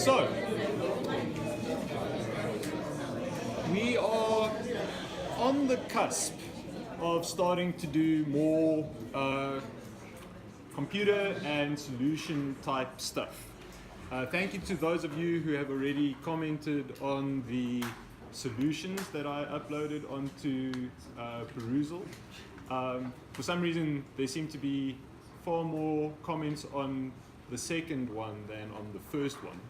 So, we are on the cusp of starting to do more computer and solution type stuff. Thank you to those of you who have already commented on the solutions that I uploaded onto Perusal. For some reason, there seem to be far more comments on the second one than on the first one.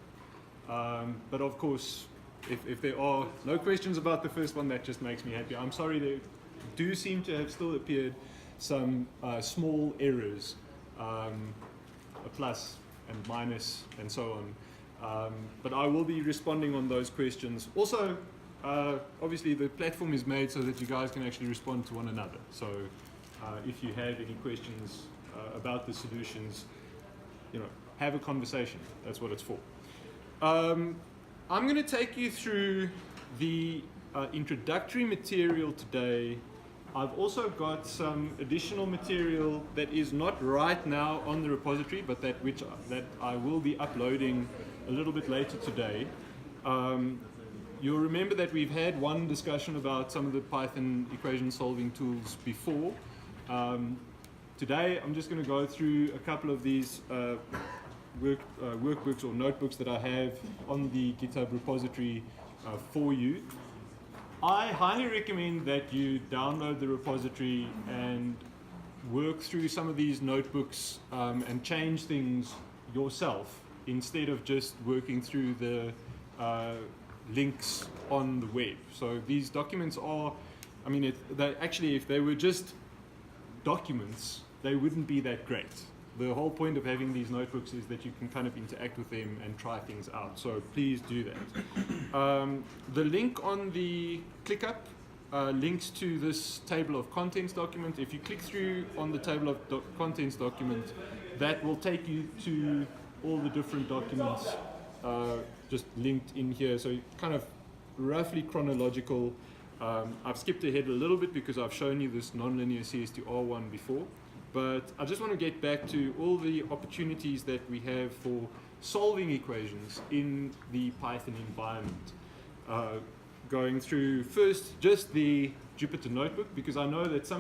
But of course, if there are no questions about the first one, that just makes me happy. I'm sorry, there do seem to have still appeared some small errors, a plus and minus and so on. But I will be responding on those questions. Also, obviously the platform is made so that you guys can actually respond to one another. So if you have any questions about the solutions, have a conversation. That's what it's for. I'm going to take you through the introductory material today. I've also got some additional material that is not right now on the repository, but that I will be uploading a little bit later today. You'll remember that we've had one discussion about some of the Python equation solving tools before. Today I'm just going to go through a couple of these workbooks or notebooks that I have on the GitHub repository for you. I highly recommend that you download the repository and work through some of these notebooks and change things yourself instead of just working through the links on the web. So these documents are, if they were just documents, they wouldn't be that great. The whole point of having these notebooks is that you can kind of interact with them and try things out. So please do that. The link on the ClickUp links to this table of contents document. If you click through on the table of contents document, that will take you to all the different documents just linked in here. So kind of roughly chronological. I've skipped ahead a little bit because I've shown you this nonlinear CSTR one before. But I just want to get back to all the opportunities that we have for solving equations in the Python environment. Going through first just the Jupyter Notebook, because I know that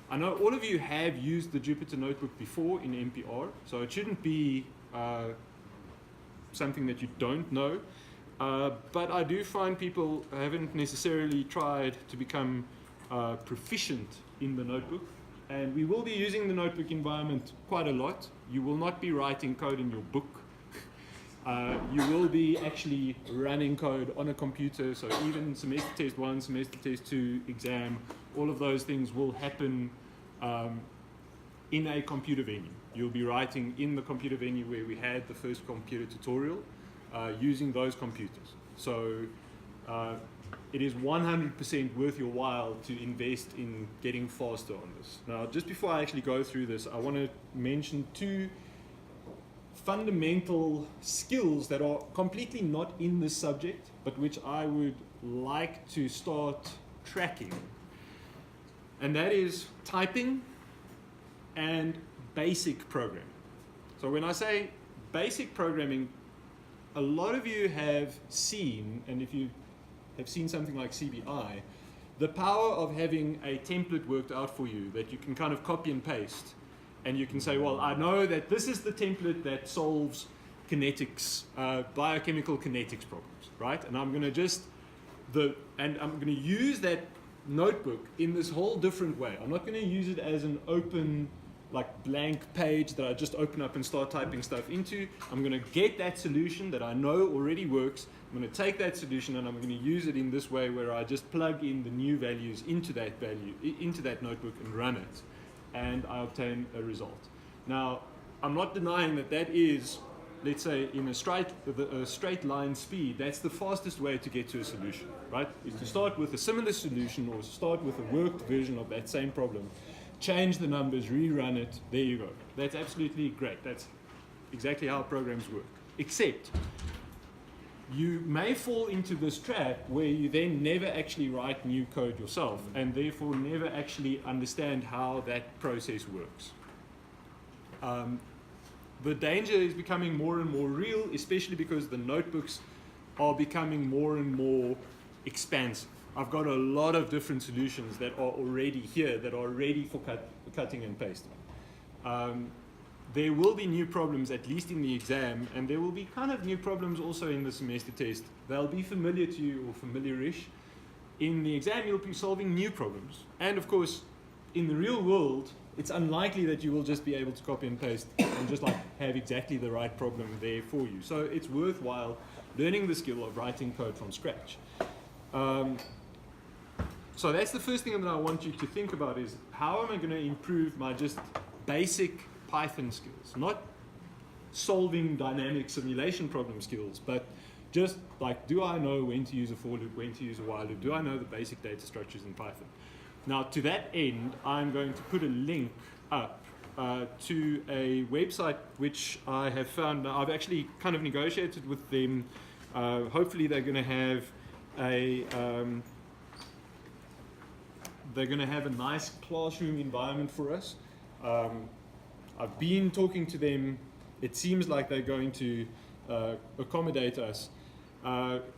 I know all of you have used the Jupyter Notebook before in MPR, so it shouldn't be something that you don't know. But I do find people haven't necessarily tried to become proficient in the notebook. And we will be using the notebook environment quite a lot. You will not be writing code in your book. You will be actually running code on a computer. So even semester test 1, semester test 2, exam, all of those things will happen in a computer venue. You'll be writing in the computer venue where we had the first computer tutorial using those computers. So it is 100% worth your while to invest in getting faster on this. Now, just before I actually go through this, I want to mention two fundamental skills that are completely not in this subject, but which I would like to start tracking. And that is typing and basic programming. So when I say basic programming, a lot of you have seen, and if you have seen something like CBI, the power of having a template worked out for you that you can kind of copy and paste, and you can say, well, I know that this is the template that solves kinetics, biochemical kinetics problems, right? And I'm going to use that notebook in this whole different way. I'm not going to use it as an open, like blank page that I just open up and start typing stuff into. I'm going to get that solution that I know already works. I'm going to take that solution and I'm going to use it in this way where I just plug in the new values into that notebook and run it, and I obtain a result. Now, I'm not denying that that is, let's say, in a straight line speed, that's the fastest way to get to a solution, right? Is to start with a similar solution or start with a worked version of that same problem, change the numbers, rerun it, there you go. That's absolutely great. That's exactly how programs work. Except you may fall into this trap where you then never actually write new code yourself and therefore never actually understand how that process works. the danger is becoming more and more real, especially because the notebooks are becoming more and more expansive. I've got a lot of different solutions that are already here, that are ready for cutting and pasting. There will be new problems, at least in the exam, and there will be kind of new problems also in the semester test. They'll be familiar to you or familiar-ish. In the exam, you'll be solving new problems. And of course, in the real world, it's unlikely that you will just be able to copy and paste and just like have exactly the right problem there for you. So it's worthwhile learning the skill of writing code from scratch. So that's the first thing that I want you to think about is how am I going to improve my just basic Python skills? Not solving dynamic simulation problem skills, but just like, do I know when to use a for loop, when to use a while loop? Do I know the basic data structures in Python? Now, to that end, I'm going to put a link up to a website which I have found. Now, I've actually kind of negotiated with them. Hopefully, they're going to have a nice classroom environment for us. I've been talking to them. It seems like they're going to accommodate us.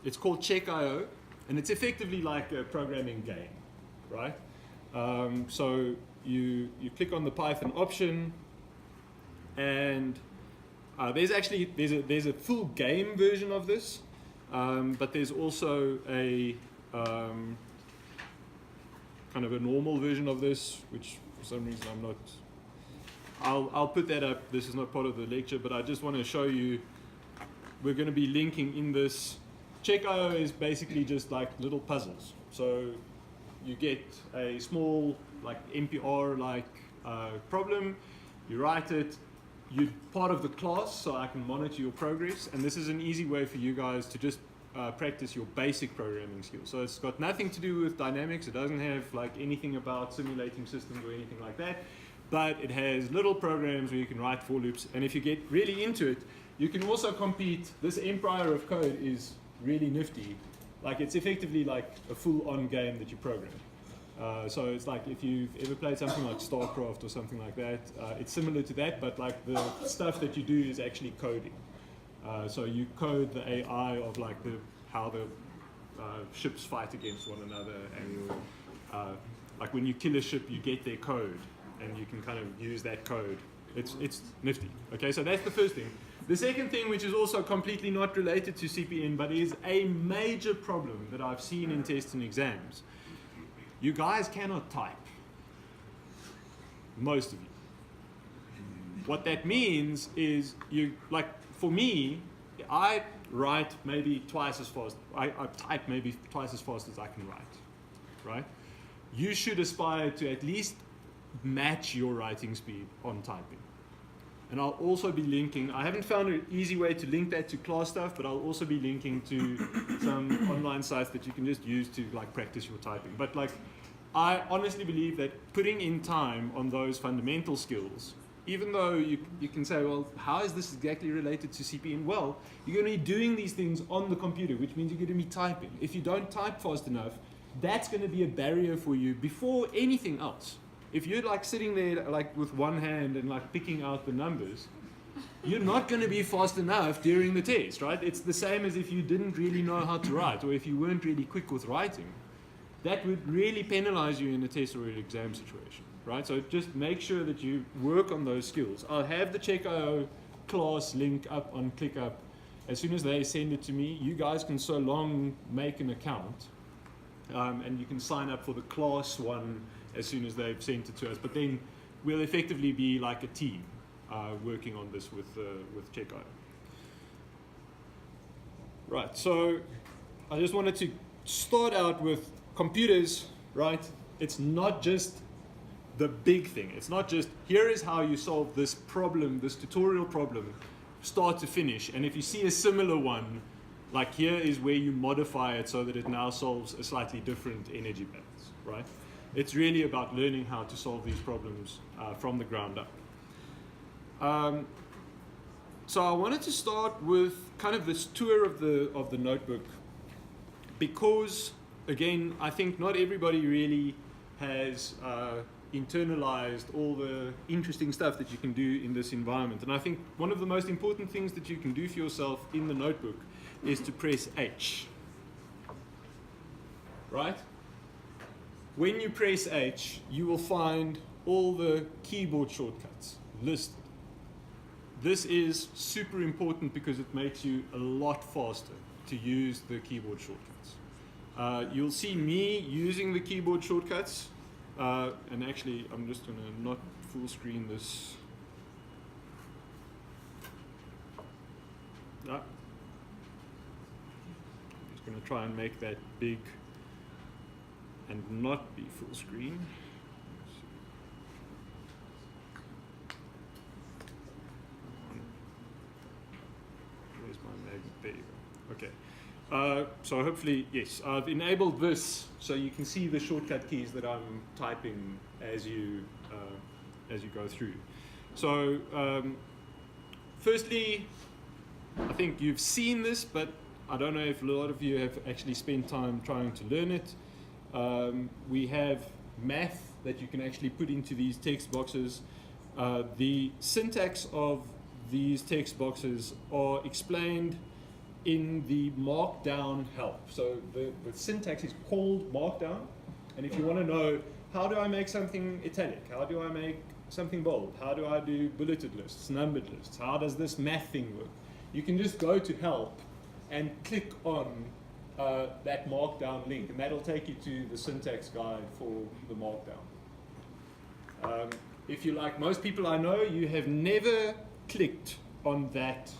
It's called Check.io, and it's effectively like a programming game, right? So you click on the Python option, and there's a full game version of this, but there's also a kind of a normal version of this, which for some reason I'm not. I'll put that up. This is not part of the lecture, but I just want to show you. We're going to be linking in this. Check.io is basically just like little puzzles. So you get a small like NPR like problem, you write it, you're part of the class so I can monitor your progress, and this is an easy way for you guys to just practice your basic programming skills. So it's got nothing to do with dynamics, it doesn't have like anything about simulating systems or anything like that, but it has little programs where you can write for loops, and if you get really into it, you can also compete. This Empire of Code is really nifty. Like it's effectively like a full-on game that you program. So it's like if you've ever played something like StarCraft or something like that, it's similar to that, but like the stuff that you do is actually coding. So you code the AI of like how the ships fight against one another, and like when you kill a ship, you get their code, and you can kind of use that code. It's nifty. Okay, so that's the first thing. The second thing, which is also completely not related to CPN, but is a major problem that I've seen in tests and exams. You guys cannot type. Most of you. What that means is like for me, I write maybe twice as fast. I type maybe twice as fast as I can write, right? You should aspire to at least match your writing speed on typing. And I'll also be linking, I haven't found an easy way to link that to class stuff, but I'll also be linking to some online sites that you can just use to like practice your typing. But like, I honestly believe that putting in time on those fundamental skills, even though you can say, well, how is this exactly related to CPN? Well, you're going to be doing these things on the computer, which means you're going to be typing. If you don't type fast enough, that's going to be a barrier for you before anything else. If you're like sitting there like with one hand and like picking out the numbers, you're not going to be fast enough during the test, right? It's the same as if you didn't really know how to write, or if you weren't really quick with writing. That would really penalize you in a test or an exam situation, right? So just make sure that you work on those skills. I'll have the Check.io class link up on ClickUp. As soon as they send it to me, you guys can so long make an account, and you can sign up for the class one as soon as they've sent it to us. But then we'll effectively be like a team working on this with Check.io. Right, so I just wanted to start out with computers, right? It's not just the big thing. It's not just, here is how you solve this problem, this tutorial problem, start to finish. And if you see a similar one, like here is where you modify it so that it now solves a slightly different energy balance, right? It's really about learning how to solve these problems from the ground up. So I wanted to start with kind of this tour of the notebook, because again, I think not everybody really has internalized all the interesting stuff that you can do in this environment. And I think one of the most important things that you can do for yourself in the notebook is to press H. Right? When you press H, you will find all the keyboard shortcuts listed. This is super important because it makes you a lot faster to use the keyboard shortcuts. You'll see me using the keyboard shortcuts. And actually, I'm just going to not full screen this. I'm just going to try and make that big and not be full screen. Where's my magnet? There you go. Okay. So hopefully, yes, I've enabled this so you can see the shortcut keys that I'm typing as you go through. So firstly, I think you've seen this, but I don't know if a lot of you have actually spent time trying to learn it. We have math that you can actually put into these text boxes. The syntax of these text boxes are explained in the Markdown help. So the syntax is called Markdown. And if you want to know, how do I make something italic? How do I make something bold? How do I do bulleted lists, numbered lists? How does this math thing work? You can just go to help and click on that Markdown link, and that'll take you to the syntax guide for the Markdown. If you're like most people I know, you have never clicked on that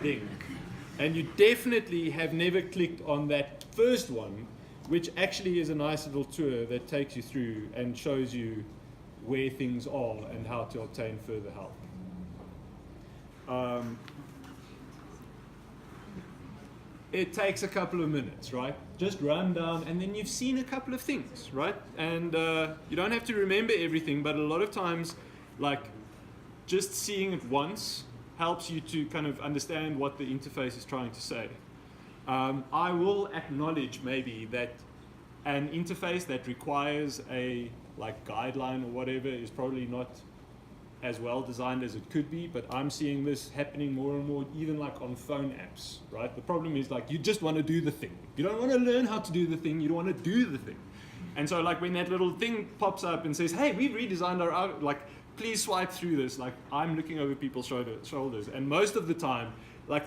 link. And you definitely have never clicked on that first one, which actually is a nice little tour that takes you through and shows you where things are and how to obtain further help. It takes a couple of minutes, right? Just run down, and then you've seen a couple of things, right? And you don't have to remember everything, but a lot of times, like, just seeing it once helps you to kind of understand what the interface is trying to say. I will acknowledge maybe that an interface that requires a guideline or whatever is probably not as well designed as it could be, but I'm seeing this happening more and more, even like on phone apps, right? The problem is you just want to do the thing. You don't want to learn how to do the thing, you don't want to do the thing. And so when that little thing pops up and says, hey, we've redesigned our, please swipe through this, I'm looking over people's shoulders, and most of the time,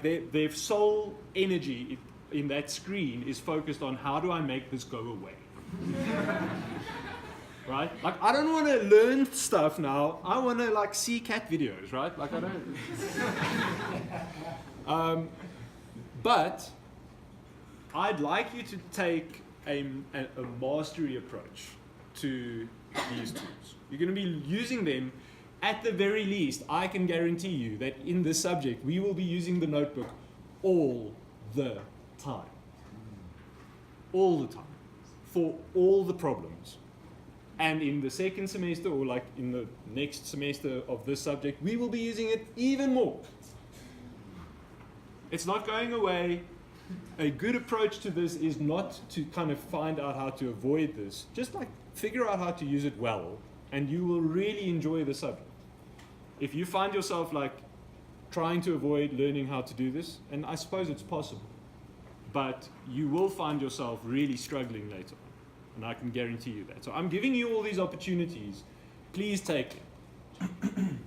their sole energy in that screen is focused on how do I make this go away. Right? I don't want to learn stuff now. I want to see cat videos, right? I don't. But I'd like you to take a mastery approach to these tools. You're going to be using them. At the very least, I can guarantee you that in this subject, we will be using the notebook all the time. All the time. For all the problems. And in the second semester, or in the next semester of this subject, we will be using it even more. It's not going away. A good approach to this is not to kind of find out how to avoid this. Just figure out how to use it well, and you will really enjoy the subject. If you find yourself trying to avoid learning how to do this, and I suppose it's possible, but you will find yourself really struggling later on. And I can guarantee you that. So I'm giving you all these opportunities. Please take it.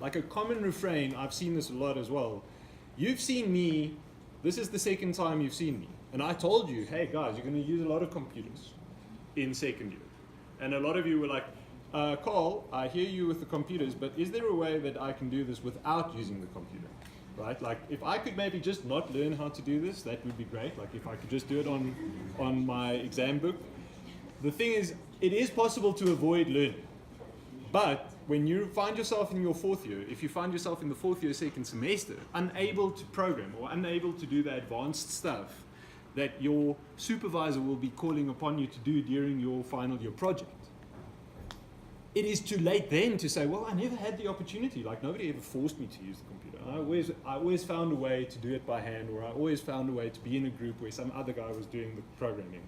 A common refrain, I've seen this a lot as well. You've seen me. This is the second time you've seen me. And I told you, hey guys, you're going to use a lot of computers in second year. And a lot of you were like, Carl, I hear you with the computers, but is there a way that I can do this without using the computer? Right? If I could maybe just not learn how to do this, that would be great. If I could just do it on my exam book. The thing is, it is possible to avoid learning. But when you find yourself in your fourth year, if you find yourself in the fourth year, second semester, unable to program or unable to do the advanced stuff that your supervisor will be calling upon you to do during your final year project, it is too late then to say, well, I never had the opportunity. Nobody ever forced me to use the computer. I always found a way to do it by hand, or I always found a way to be in a group where some other guy was doing the programming.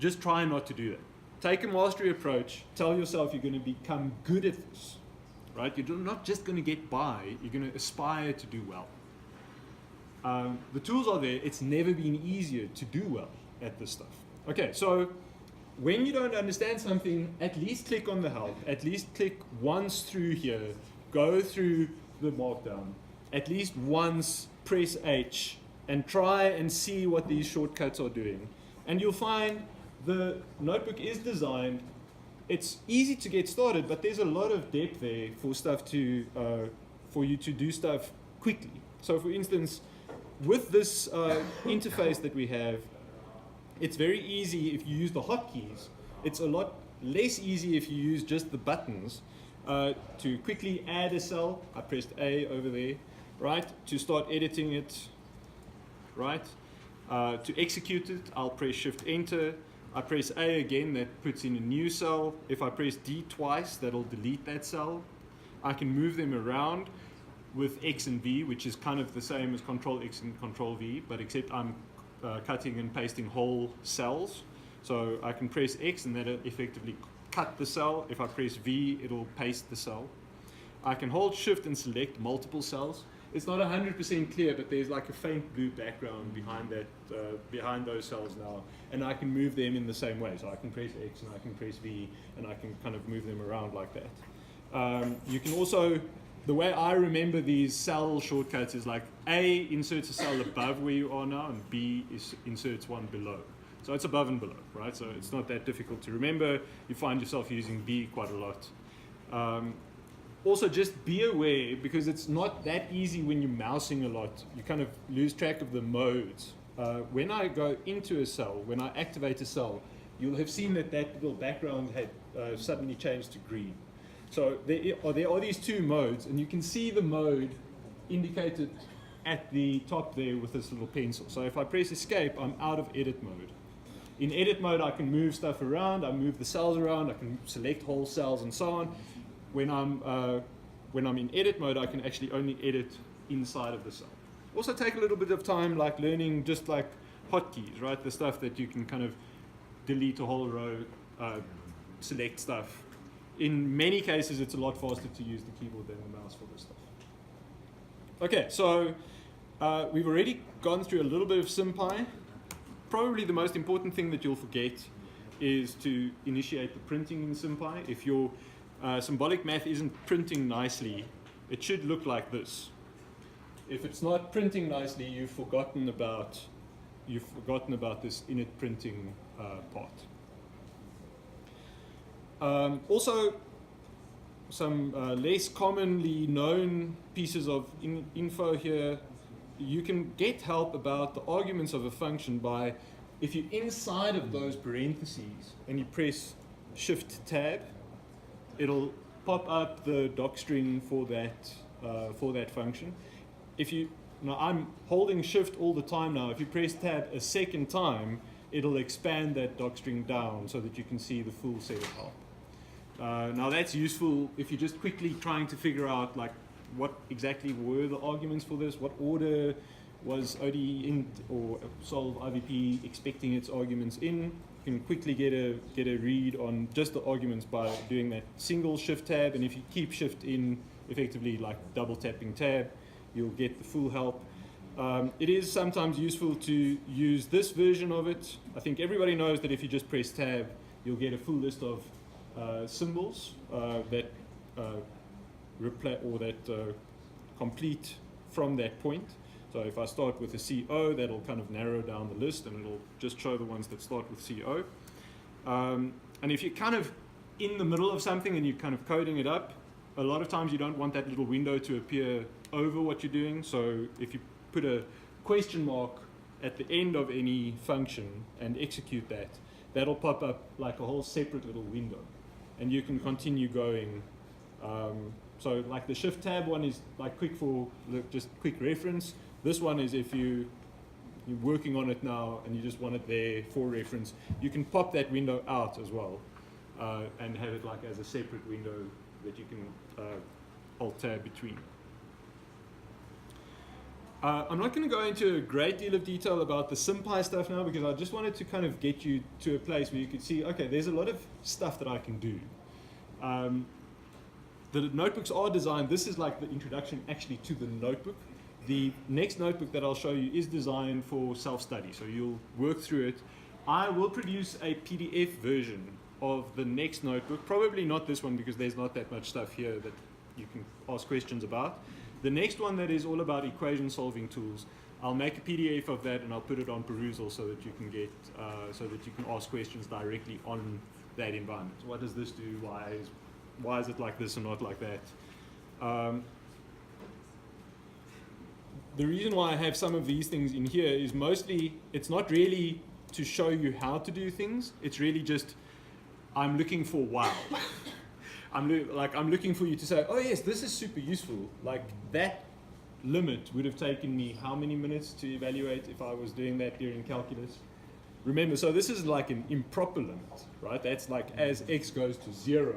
Just try not to do that. take a mastery approach, tell yourself you're going to become good at this, right? You're not just going to get by, you're going to aspire to do well. The tools are there. It's never been easier to do well at this stuff. Okay, so when you don't understand something, at least click on the help, at least click once through here, go through the markdown, at least once press H and try and see what these shortcuts are doing. And you'll find the notebook is designed, it's easy to get started, but there's a lot of depth there for stuff to, for you to do stuff quickly. So for instance, with this interface that we have, it's very easy if you use the hotkeys. It's a lot less easy if you use just the buttons to quickly add a cell. I pressed A over there, right? To start editing it, right? To execute it, I'll press Shift Enter. I press A again, that puts in a new cell. If I press D twice, that'll delete that cell. I can move them around with X and V, which is kind of the same as Control X and Control V, but except I'm cutting and pasting whole cells. So I can press X and that'll effectively cut the cell. If I press V, it'll paste the cell. I can hold Shift and select multiple cells. It's not 100% clear, but there's like a faint blue background behind that, behind those cells now, and I can move them in the same way. So I can press X and I can press V, and I can kind of move them around like that. You can also, the way I remember these cell shortcuts is like A inserts a cell above where you are now, and B inserts one below. So it's above and below, right? So it's not that difficult to remember. You find yourself using B quite a lot. Also, just be aware, because it's not that easy when you're mousing a lot. You kind of lose track of the modes. When I go into a cell, when I activate a cell, you'll have seen that that little background had suddenly changed to green. So there are these two modes, and you can see the mode indicated at the top there with this little pencil. So if I press Escape, I'm out of edit mode. In edit mode, I can move stuff around, I move the cells around, I can select whole cells and so on. When I'm in edit mode, I can actually only edit inside of the cell. Also take a little bit of time, like learning just like hotkeys, right? The stuff that you can kind of delete a whole row, select stuff. In many cases, it's a lot faster to use the keyboard than the mouse for this stuff. Okay, so we've already gone through a little bit of SymPy. Probably the most important thing that you'll forget is to initiate the printing in SymPy. If your symbolic math isn't printing nicely, it should look like this. If it's not printing nicely, you've forgotten about this init printing part. Also, some less commonly known pieces of info here. You can get help about the arguments of a function by, if you're inside of those parentheses and you press Shift Tab, it'll pop up the docstring for that function. Now I'm holding Shift all the time now. If you press Tab a second time, it'll expand that docstring down so that you can see the full set of help. Now that's useful if you're just quickly trying to figure out like what exactly were the arguments for this, what order was ODE int or solve IVP expecting its arguments in. You can quickly get a read on just the arguments by doing that single Shift Tab, and if you keep Shift in, effectively like double tapping Tab, you'll get the full help. It is sometimes useful to use this version of it. I think everybody knows that if you just press Tab, you'll get a full list of symbols that complete from that point. So if I start with a CO, that'll kind of narrow down the list, and it'll just show the ones that start with CO. And if you're kind of in the middle of something and you're kind of coding it up, a lot of times you don't want that little window to appear over what you're doing. So if you put a question mark at the end of any function and execute that, that'll pop up like a whole separate little window, and you can continue going. So like the Shift Tab one is like quick for just quick reference. This one is if you're working on it now and you just want it there for reference, you can pop that window out as well and have it like as a separate window that you can Alt Tab between. I'm not going to go into a great deal of detail about the SymPy stuff now because I just wanted to kind of get you to a place where you could see, okay, there's a lot of stuff that I can do. The notebooks are designed, this is like the introduction actually to the notebook. The next notebook that I'll show you is designed for self-study, so you'll work through it. I will produce a PDF version of the next notebook, probably not this one because there's not that much stuff here that you can ask questions about. The next one that is all about equation solving tools, I'll make a PDF of that and I'll put it on perusal so that you can get, so that you can ask questions directly on that environment. What does this do? Why is it like this and not like that? The reason why I have some of these things in here is mostly, it's not really to show you how to do things. It's really just, I'm looking for wow. I'm looking for you to say, oh yes, this is super useful. Like that limit would have taken me how many minutes to evaluate if I was doing that during calculus? Remember, so this is like an improper limit, right? That's like as x goes to 0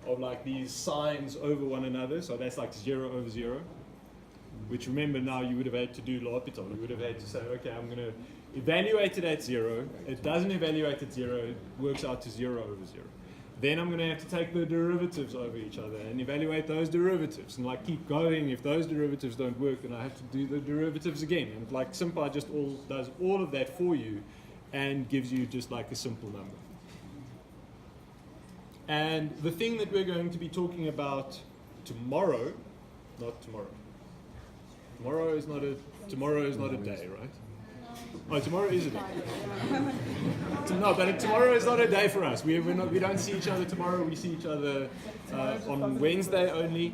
of like these signs over one another. So that's like 0 over 0, which remember now you would have had to do L'Hopital. You would have had to say, okay, I'm going to evaluate it at 0. It doesn't evaluate at 0. It works out to 0 over 0. Then I'm going to have to take the derivatives over each other and evaluate those derivatives and like keep going. If those derivatives don't work, then I have to do the derivatives again. And like SymPy just does all of that for you and gives you just like a simple number. And the thing that we're going to be talking about tomorrow, not tomorrow. Tomorrow is not a day, right? Oh, tomorrow is a day. No, but tomorrow is not a day for us. We don't see each other tomorrow. We see each other on Wednesday only.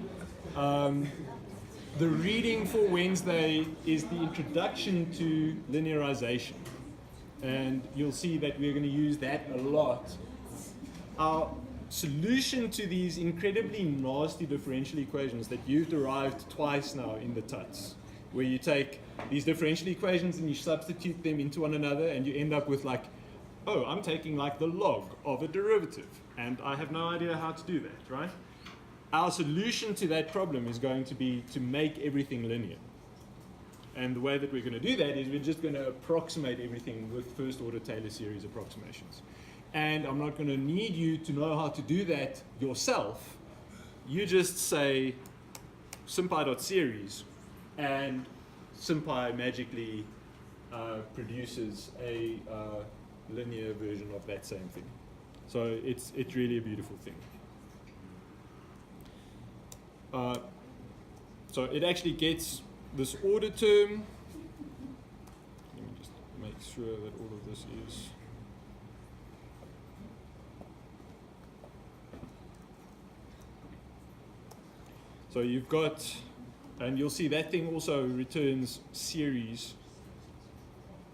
The reading for Wednesday is the introduction to linearization. And you'll see that we're going to use that a lot. Our solution to these incredibly nasty differential equations that you've derived twice now in the TUTS, where you take these differential equations and you substitute them into one another and you end up with like, oh, I'm taking like the log of a derivative and I have no idea how to do that, right? Our solution to that problem is going to be to make everything linear. And the way that we're going to do that is we're just going to approximate everything with first order Taylor series approximations. And I'm not going to need you to know how to do that yourself. You just say simpy.series and SymPy magically produces a linear version of that same thing. So it's really a beautiful thing. So it actually gets this order term. Let me just make sure that all of this is. So you've got, and you'll see that thing also returns series.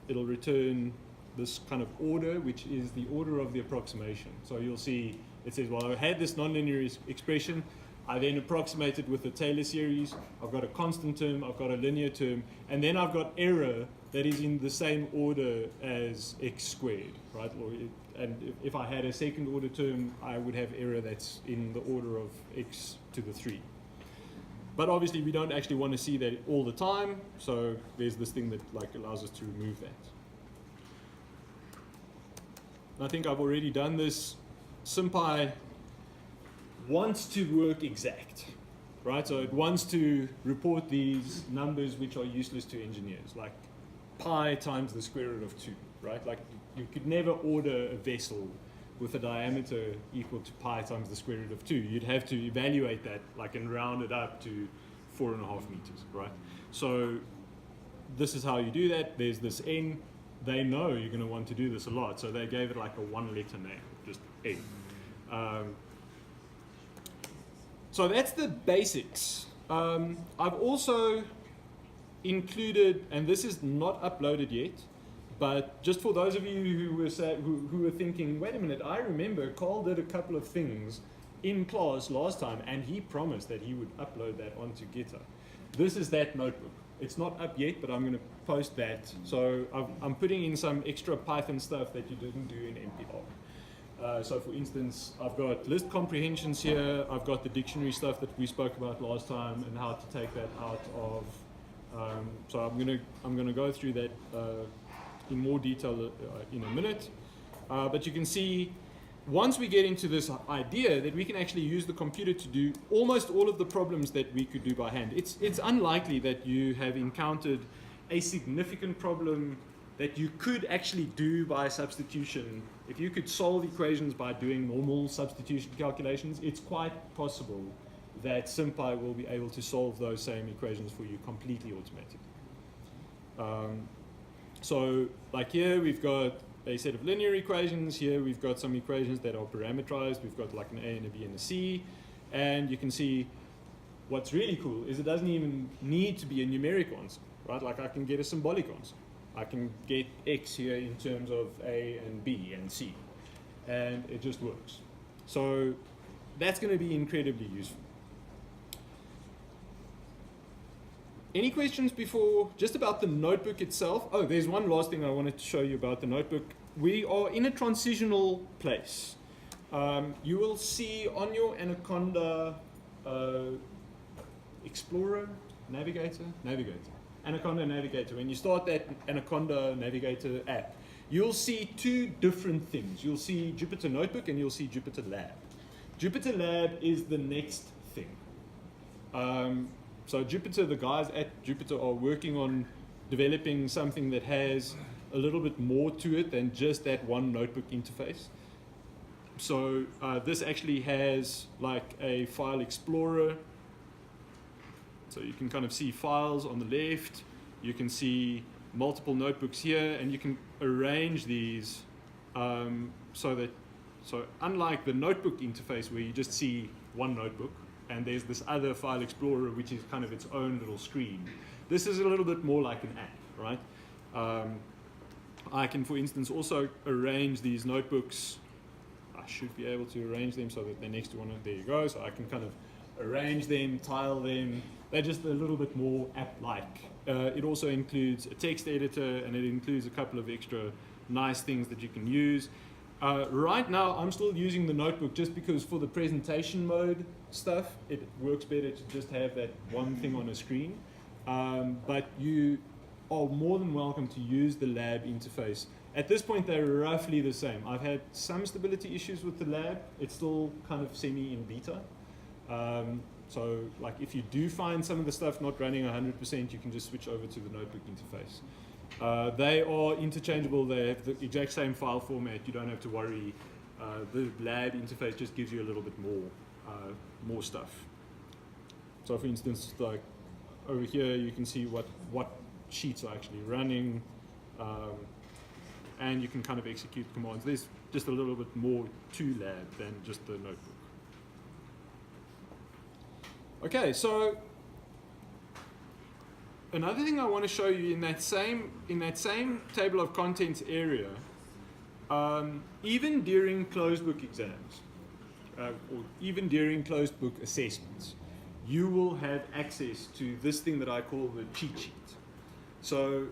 It'll return this kind of order, which is the order of the approximation. So you'll see it says, well, I had this nonlinear expression. I then approximated with the Taylor series. I've got a constant term, I've got a linear term, and then I've got error that is in the same order as x squared, right? And if I had a second order term, I would have error that's in the order of x to the 3. But obviously we don't actually want to see that all the time, so there's this thing that like allows us to remove that. And I think I've already done this. SymPy wants to work exact, right? So it wants to report these numbers which are useless to engineers, like pi times the square root of 2, right? Like you could never order a vessel with a diameter equal to pi times the square root of 2. You'd have to evaluate that like and round it up to 4.5 meters, right? So this is how you do that. There's this n. They know you're going to want to do this a lot, so they gave it like a 1-letter name, just n. So that's the basics. I've also included, and this is not uploaded yet, but just for those of you who were thinking, wait a minute, I remember Carl did a couple of things in class last time, and he promised that he would upload that onto GitHub. This is that notebook. It's not up yet, but I'm going to post that. So I'm putting in some extra Python stuff that you didn't do in NPR. So for instance, I've got list comprehensions here. I've got the dictionary stuff that we spoke about last time and how to take that out of So I'm gonna go through that in more detail in a minute. But you can see, once we get into this idea that we can actually use the computer to do almost all of the problems that we could do by hand, it's unlikely that you have encountered a significant problem that you could actually do by substitution. If you could solve equations by doing normal substitution calculations, it's quite possible that SymPy will be able to solve those same equations for you completely automatically. So like here we've got a set of linear equations. Here we've got some equations that are parameterized. We've got like an A and a B and a C. And you can see what's really cool is it doesn't even need to be a numeric answer, right? Like I can get a symbolic answer. I can get X here in terms of A and B and C. And it just works. So that's going to be incredibly useful. Any questions before, just about the notebook itself? Oh, there's one last thing I wanted to show you about the notebook. We are in a transitional place. You will see on your Anaconda Explorer, Navigator, Anaconda Navigator, when you start that Anaconda Navigator app, you'll see two different things. You'll see Jupyter Notebook and you'll see Jupyter Lab. Jupyter Lab is the next thing. So Jupyter, the guys at Jupyter are working on developing something that has a little bit more to it than just that one notebook interface. So this actually has like a file explorer. So you can kind of see files on the left. You can see multiple notebooks here, and you can arrange these so unlike the notebook interface where you just see one notebook, and there's this other file explorer which is kind of its own little screen. This is a little bit more like an app, right? I can, for instance, also arrange these notebooks. I should be able to arrange them so that they're next to one another. There you go. So I can kind of arrange them, tile them. They're just a little bit more app-like. It also includes a text editor, and it includes a couple of extra nice things that you can use. Right now, I'm still using the notebook just because for the presentation mode stuff, it works better to just have that one thing on a screen. But you are more than welcome to use the lab interface. At this point, they're roughly the same. I've had some stability issues with the lab. It's still kind of semi in beta. So like if you do find some of the stuff not running 100%, you can just switch over to the notebook interface. They are interchangeable. They have the exact same file format. You don't have to worry. The lab interface just gives you a little bit more stuff. So for instance, like over here, you can see what sheets are actually running, and you can kind of execute commands. There's just a little bit more to lab than just the notebook. Okay, so another thing I want to show you in that same table of contents area, even during closed book exams, or even during closed book assessments, you will have access to this thing that I call the cheat sheet. So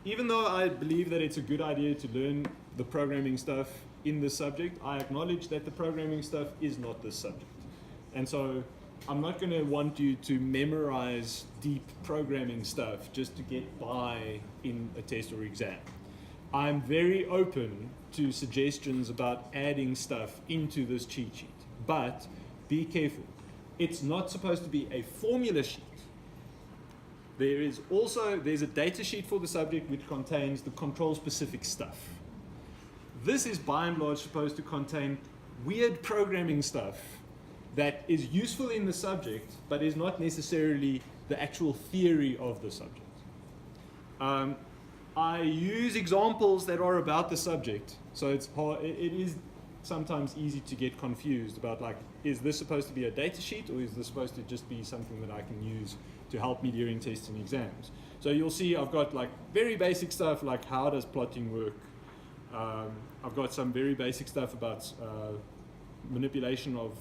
even though I believe that it's a good idea to learn the programming stuff in this subject, I acknowledge that the programming stuff is not this subject. And so I'm not going to want you to memorize deep programming stuff just to get by in a test or exam. I'm very open to suggestions about adding stuff into this cheat sheet, but be careful. It's not supposed to be a formula sheet. There's a data sheet for the subject which contains the control specific stuff. This is by and large supposed to contain weird programming stuff that is useful in the subject, but is not necessarily the actual theory of the subject. I use examples that are about the subject, so it's hard, it is sometimes easy to get confused about, like, is this supposed to be a data sheet, or is this supposed to just be something that I can use to help me during tests and exams? So you'll see I've got like very basic stuff like how does plotting work. I've got some very basic stuff about manipulation of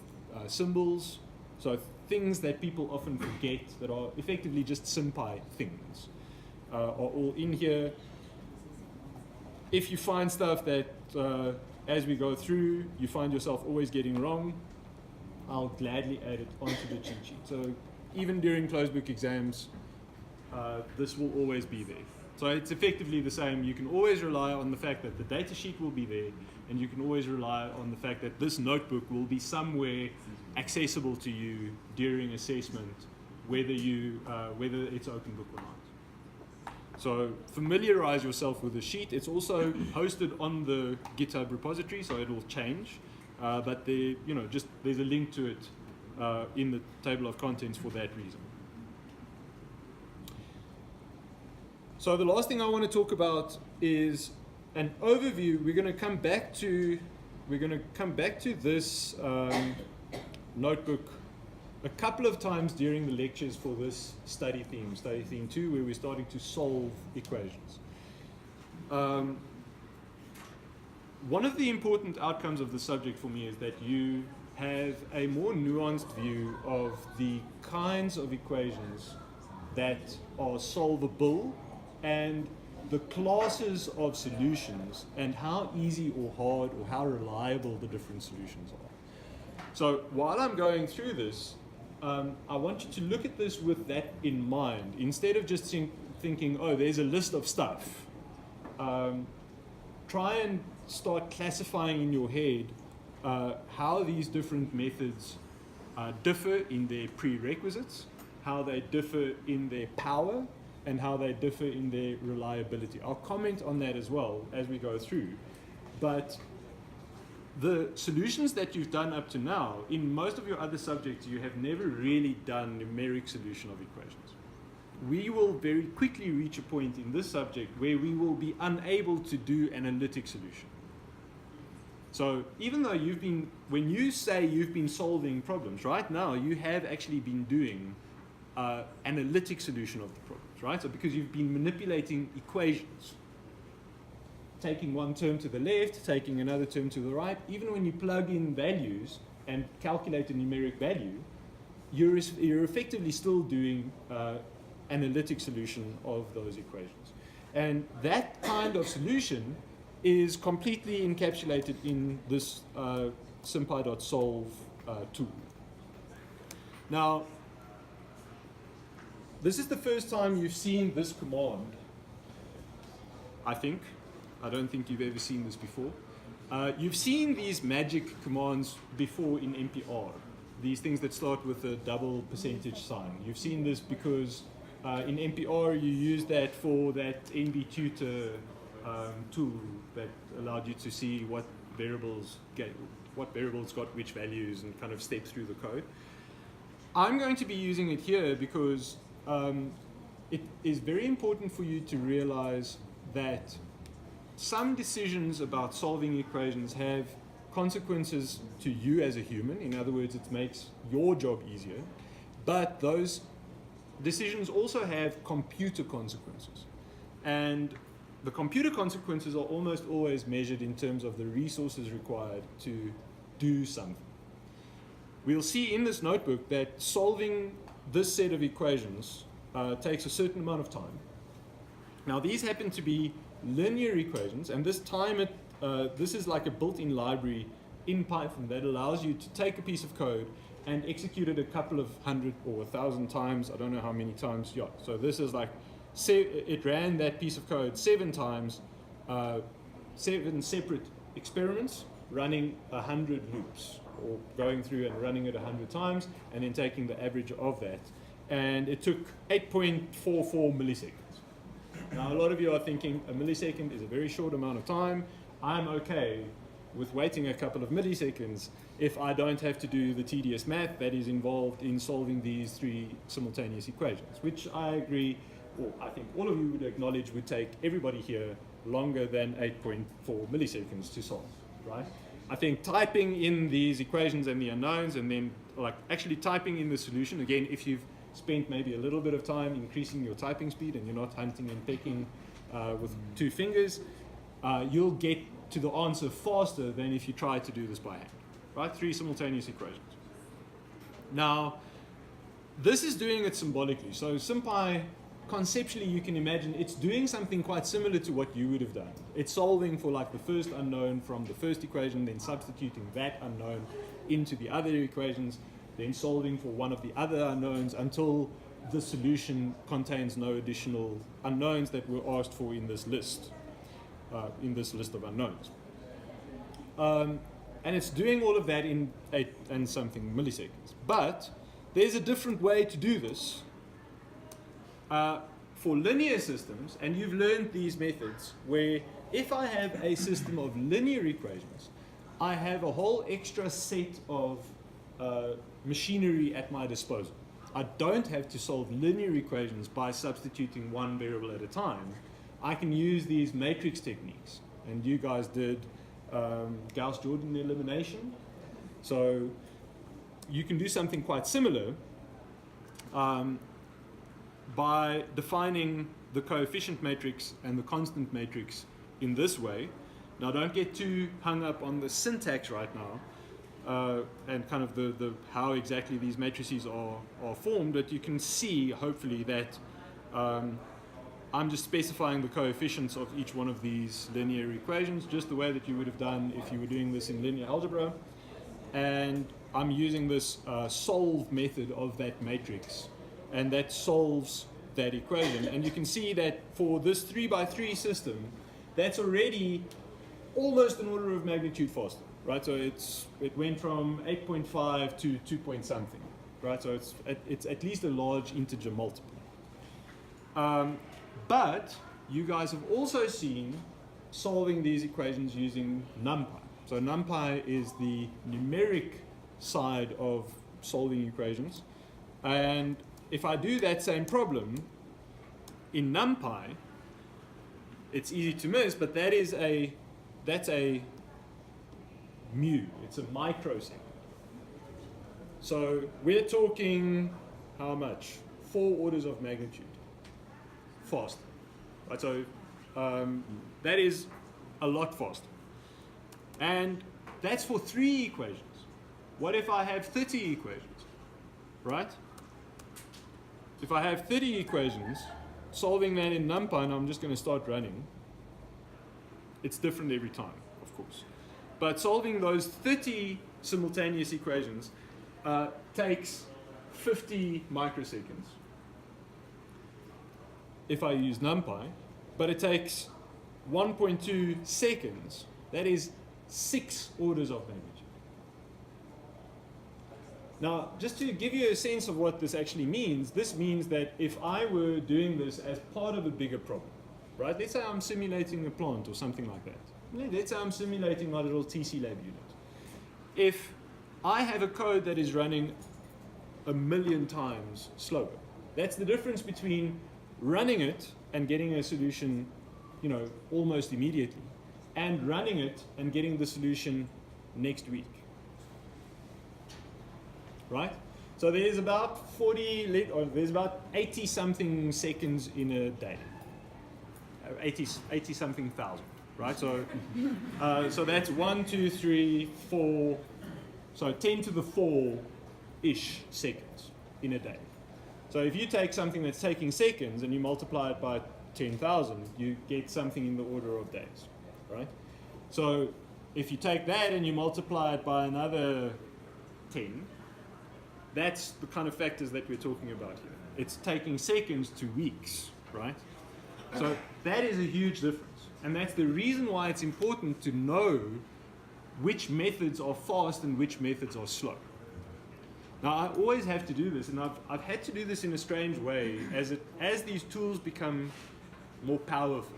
symbols, so things that people often forget that are effectively just SymPy things are all in here. If you find stuff that as we go through you find yourself always getting wrong, I'll gladly add it onto the cheat sheet. So even during closed book exams, this will always be there. So it's effectively the same. You can always rely on the fact that the data sheet will be there, and you can always rely on the fact that this notebook will be somewhere accessible to you during assessment, whether it's open book or not. So familiarize yourself with the sheet. It's also hosted on the GitHub repository, so it will change. But there's a link to it in the table of contents for that reason. So the last thing I want to talk about is an overview. We're going to come back to this notebook a couple of times during the lectures for this study theme 2, where we're starting to solve equations. One of the important outcomes of the subject for me is that you have a more nuanced view of the kinds of equations that are solvable and the classes of solutions and how easy or hard or how reliable the different solutions are. So while I'm going through this, I want you to look at this with that in mind. Instead of just thinking, oh, there's a list of stuff, try and start classifying in your head how these different methods differ in their prerequisites, how they differ in their power, and how they differ in their reliability. I'll comment on that as well as we go through. But the solutions that you've done up to now, in most of your other subjects, you have never really done numeric solution of equations. We will very quickly reach a point in this subject where we will be unable to do analytic solution. So even though when you say you've been solving problems, right now you have actually been doing analytic solution of the problems, right? So because you've been manipulating equations, taking one term to the left, taking another term to the right, even when you plug in values and calculate a numeric value, you're effectively still doing analytic solution of those equations. And that kind of solution is completely encapsulated in this SymPy.solve tool. Now, this is the first time you've seen this command, I think. I don't think you've ever seen this before. You've seen these magic commands before in NPR, these things that start with a double percentage sign. You've seen this because in NPR you use that for that NB tutor tool that allowed you to see what variables got which values and kind of step through the code. I'm going to be using it here because it is very important for you to realize that some decisions about solving equations have consequences to you as a human. In other words, it makes your job easier. But those decisions also have computer consequences. And the computer consequences are almost always measured in terms of the resources required to do something. We'll see in this notebook that solving this set of equations takes a certain amount of time. Now, these happen to be linear equations, and this is like a built-in library in Python that allows you to take a piece of code and execute it a couple of hundred or 1,000 times. I don't know how many times. Yeah. So this is like it ran that piece of code 7 times, 7 separate experiments, running 100 loops, or going through and running it 100 times, and then taking the average of that. And it took 8.44 milliseconds. Now, a lot of you are thinking a millisecond is a very short amount of time. I'm okay with waiting a couple of milliseconds if I don't have to do the tedious math that is involved in solving these 3 simultaneous equations, which I agree, or I think all of you would acknowledge would take everybody here longer than 8.4 milliseconds to solve, right? I think typing in these equations and the unknowns and then like actually typing in the solution, again, if you've spent maybe a little bit of time increasing your typing speed and you're not hunting and pecking with 2 fingers, you'll get to the answer faster than if you try to do this by hand, right? 3 simultaneous equations. Now, this is doing it symbolically. So SymPy, conceptually, you can imagine it's doing something quite similar to what you would have done. It's solving for like the first unknown from the first equation, then substituting that unknown into the other equations, then solving for one of the other unknowns until the solution contains no additional unknowns that were asked for in this list of unknowns. And it's doing all of that in 8 and something milliseconds. But there's a different way to do this. For linear systems, and you've learned these methods, where if I have a system of linear equations, I have a whole extra set of machinery at my disposal. I don't have to solve linear equations by substituting one variable at a time. I can use these matrix techniques, and you guys did Gauss-Jordan elimination. So you can do something quite similar by defining the coefficient matrix and the constant matrix in this way. Now don't get too hung up on the syntax right now and kind of the how exactly these matrices are formed, but you can see hopefully that I'm just specifying the coefficients of each one of these linear equations, just the way that you would have done if you were doing this in linear algebra. And I'm using this solve method of that matrix, and that solves that equation. And you can see that for this 3x3 system, that's already almost an order of magnitude faster, right? So it went from 8.5 to 2 point something, right? So it's at least a large integer multiple. But you guys have also seen solving these equations using NumPy. So NumPy is the numeric side of solving equations. And if I do that same problem in NumPy, it's easy to miss, but that's a mu. It's a microsecond. So we're talking how much? 4 orders of magnitude faster. Right? So that is a lot faster. And that's for 3 equations. What if I have 30 equations? Right? If I have 30 equations, solving that in NumPy, and I'm just going to start running, it's different every time, of course. But solving those 30 simultaneous equations takes 50 microseconds if I use NumPy, but it takes 1.2 seconds. That is 6 orders of magnitude. Now, just to give you a sense of what this actually means, this means that if I were doing this as part of a bigger problem, right? Let's say I'm simulating a plant or something like that. Let's say I'm simulating my little TC lab unit. If I have a code that is running 1,000,000 times slower, that's the difference between running it and getting a solution, almost immediately, and running it and getting the solution next week. Right? So there's about 80 something seconds in a day. 80 something thousand, right? So so that's 1, 2, 3, 4, so 10 to the 4-ish seconds in a day. So if you take something that's taking seconds and you multiply it by 10,000, you get something in the order of days, right? So if you take that and you multiply it by another 10, that's the kind of factors that we're talking about here. It's taking seconds to weeks, right? So that is a huge difference. And that's the reason why it's important to know which methods are fast and which methods are slow. Now, I always have to do this, and I've had to do this in a strange way. As these tools become more powerful,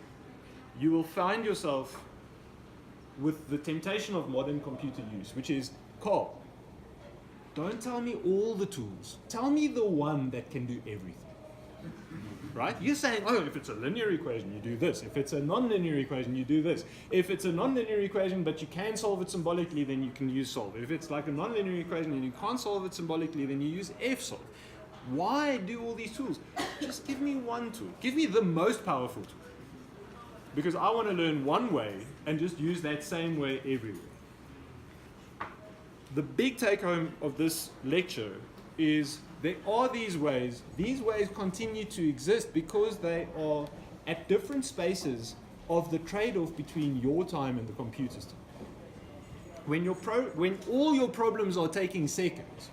you will find yourself with the temptation of modern computer use, which is, Carl, don't tell me all the tools. Tell me the one that can do everything. Right? You're saying, if it's a linear equation, you do this. If it's a non-linear equation, you do this. If it's a non-linear equation, but you can solve it symbolically, then you can use solve. If it's like a non-linear equation and you can't solve it symbolically, then you use fsolve. Why do all these tools? Just give me one tool. Give me the most powerful tool. Because I want to learn one way and just use that same way everywhere. The big take home of this lecture is there are these ways. These ways continue to exist because they are at different spaces of the trade-off between your time and the computer's time. When all your problems are taking seconds,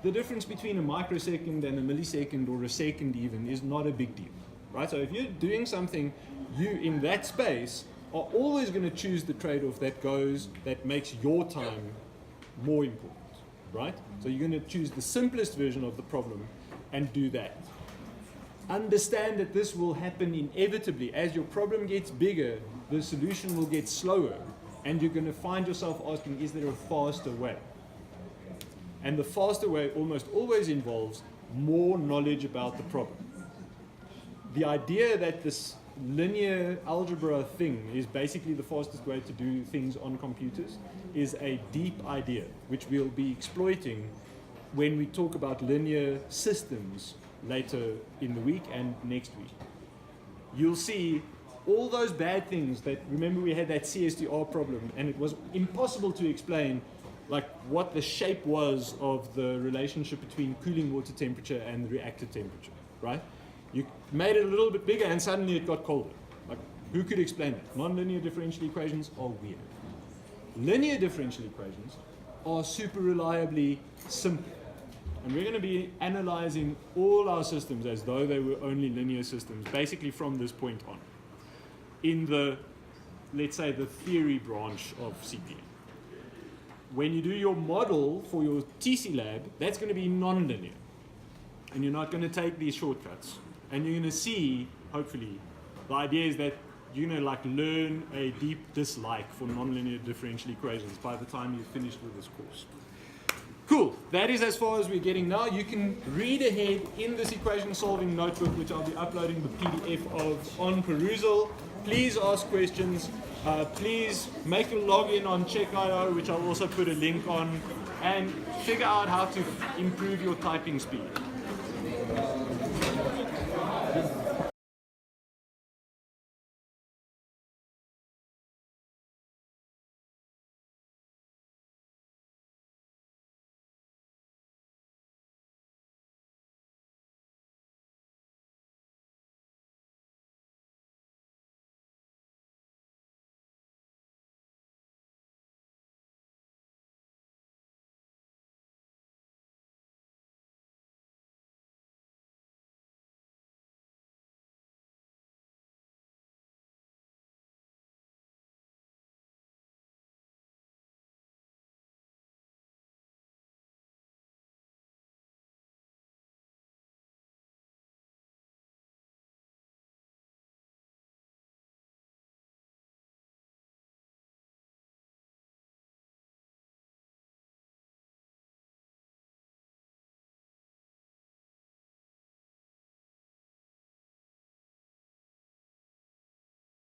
the difference between a microsecond and a millisecond or a second even is not a big deal, right? So if you're doing something, you in that space are always going to choose the trade-off that makes your time more important, right? So you're going to choose the simplest version of the problem and do that. Understand that this will happen inevitably. As your problem gets bigger, the solution will get slower, and you're going to find yourself asking, is there a faster way? And the faster way almost always involves more knowledge about the problem. The idea that this linear algebra thing is basically the fastest way to do things on computers is a deep idea, which we'll be exploiting when we talk about linear systems later in the week and next week. You'll see all those bad things that, remember we had that CSTR problem, and it was impossible to explain like what the shape was of the relationship between cooling water temperature and the reactor temperature, right? You made it a little bit bigger and suddenly it got colder. Like, who could explain that? Nonlinear differential equations are weird. Linear differential equations are super reliably simple. And we're going to be analyzing all our systems as though they were only linear systems, basically from this point on, in the, let's say, the theory branch of CPM. When you do your model for your TC lab, that's going to be nonlinear. And you're not going to take these shortcuts. And you're going to see, hopefully, the idea is that you're going to like learn a deep dislike for nonlinear differential equations by the time you've finished with this course. Cool, that is as far as we're getting now. You can read ahead in this equation solving notebook, which I'll be uploading the PDF of on perusal. Please ask questions. Please make a login on Check.io, which I'll also put a link on, and figure out how to improve your typing speed.